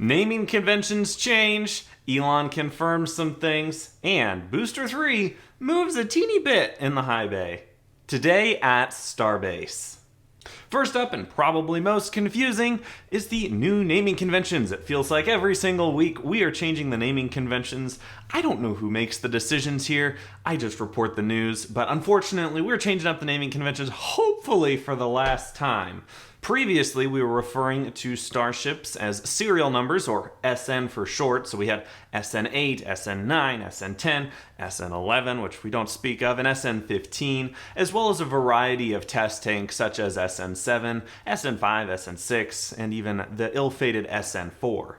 Naming conventions change, Elon confirms some things, and Booster 3 moves a teeny bit in the high bay. Today at Starbase. First up, and probably most confusing, is the new naming conventions. It feels like every single week we are changing the naming conventions. I don't know who makes the decisions here. I just report the news, but unfortunately we're changing up the naming conventions, hopefully for the last time. Previously, we were referring to starships as serial numbers, or SN for short, so we had SN8, SN9, SN10, SN11, which we don't speak of, and SN15, as well as a variety of test tanks such as SN7, SN5, SN6, and even the ill-fated SN4.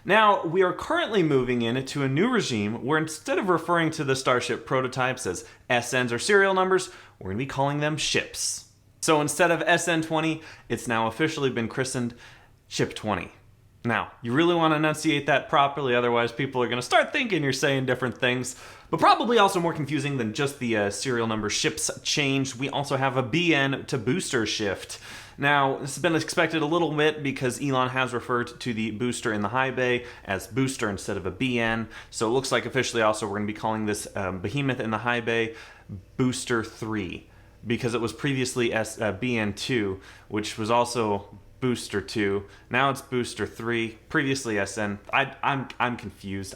Now, we are currently moving into a new regime where instead of referring to the starship prototypes as SNs or serial numbers, we're going to be calling them ships. So instead of SN20, it's now officially been christened Ship 20. Now, you really want to enunciate that properly, otherwise people are going to start thinking you're saying different things. But probably also more confusing than just the serial number ships change, we also have a BN to booster shift. Now, this has been expected a little bit because Elon has referred to the booster in the high bay as booster instead of a BN. So it looks like officially also we're going to be calling this behemoth in the high bay Booster 3. Because it was previously BN2, which was also Booster 2. Now it's Booster 3. Previously SN. I'm confused.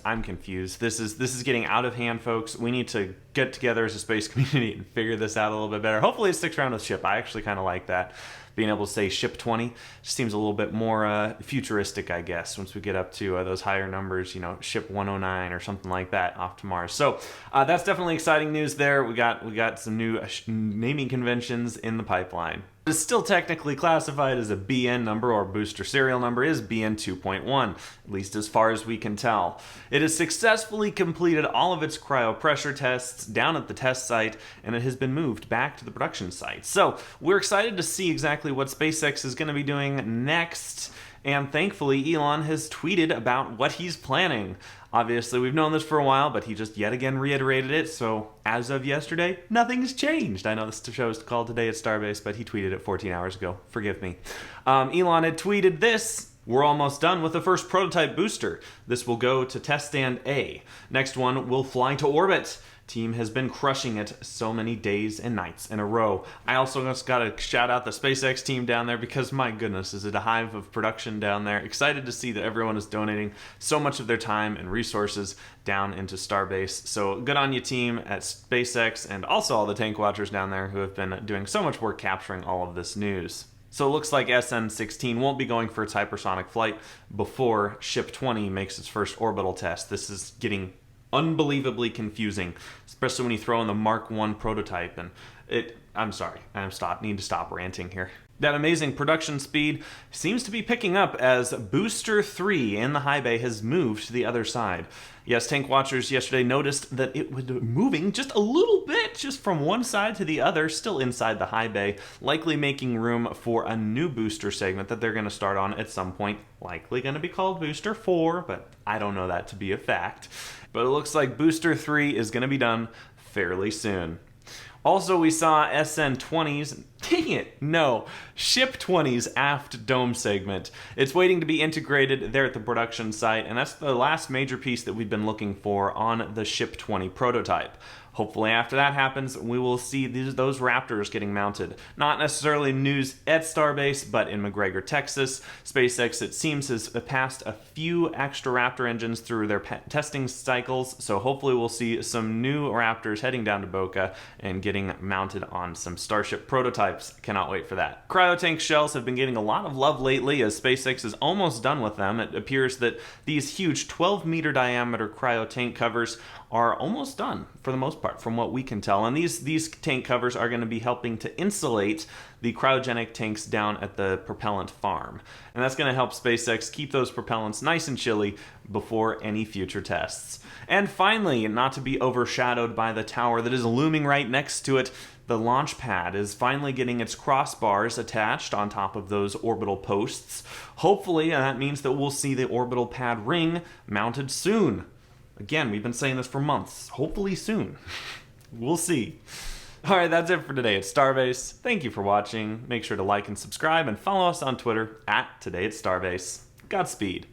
This is getting out of hand, folks. We need to get together as a space community and figure this out a little bit better. Hopefully it sticks around with ship. I actually kind of like that. Being able to say Ship 20 just seems a little bit more futuristic, I guess, once we get up to those higher numbers, you know, Ship 109 or something like that off to Mars. So that's definitely exciting news there. We got some new naming conventions in the pipeline. It's still technically classified as a BN number, or booster serial number is BN 2.1, at least as far as we can tell. It has successfully completed all of its cryo pressure tests down at the test site, and it has been moved back to the production site. So we're excited to see exactly what SpaceX is going to be doing next, and thankfully Elon has tweeted about what he's planning. Obviously, we've known this for a while, but he just yet again reiterated it, so as of yesterday, nothing's changed. I know this show is called Today at Starbase, but he tweeted it 14 hours ago. Forgive me. Elon had tweeted this: "We're almost done with the first prototype booster. This will go to test stand A. Next one will fly to orbit. Team has been crushing it so many days and nights in a row." I also just gotta shout out the SpaceX team down there because my goodness, is it a hive of production down there. Excited to see that everyone is donating so much of their time and resources down into Starbase. So good on you, team at SpaceX, and also all the tank watchers down there who have been doing so much work capturing all of this news. So it looks like SN16 won't be going for its hypersonic flight before Ship 20 makes its first orbital test. This is getting unbelievably confusing, especially when you throw in the Mark 1 prototype, and I'm sorry, need to stop ranting here. That amazing production speed seems to be picking up as Booster 3 in the high bay has moved to the other side. Yes, tank watchers yesterday noticed that it was moving just a little bit, just from one side to the other, still inside the high bay, likely making room for a new booster segment that they're going to start on at some point, likely going to be called Booster 4, but I don't know that to be a fact. But it looks like Booster 3 is going to be done fairly soon. Also, we saw SN20's, Ship 20's aft dome segment. It's waiting to be integrated there at the production site, and that's the last major piece that we've been looking for on the Ship 20 prototype. Hopefully after that happens, we will see those Raptors getting mounted. Not necessarily news at Starbase, but in McGregor, Texas. SpaceX, it seems, has passed a few extra Raptor engines through their testing cycles, so hopefully we'll see some new Raptors heading down to Boca and getting mounted on some Starship prototypes. Cannot wait for that. Cryotank shells have been getting a lot of love lately as SpaceX is almost done with them. It appears that these huge 12-meter diameter cryotank covers are almost done for the most part from what we can tell, and these tank covers are going to be helping to insulate the cryogenic tanks down at the propellant farm, and that's going to help SpaceX keep those propellants nice and chilly before any future tests. And finally, not to be overshadowed by the tower that is looming right next to it, the launch pad is finally getting its crossbars attached on top of those orbital posts. Hopefully that means that we'll see the orbital pad ring mounted soon. Again, we've been saying this for months. Hopefully soon. We'll see. Alright, that's it for today at Starbase. Thank you for watching. Make sure to like and subscribe and follow us on Twitter at Today at Starbase. Godspeed.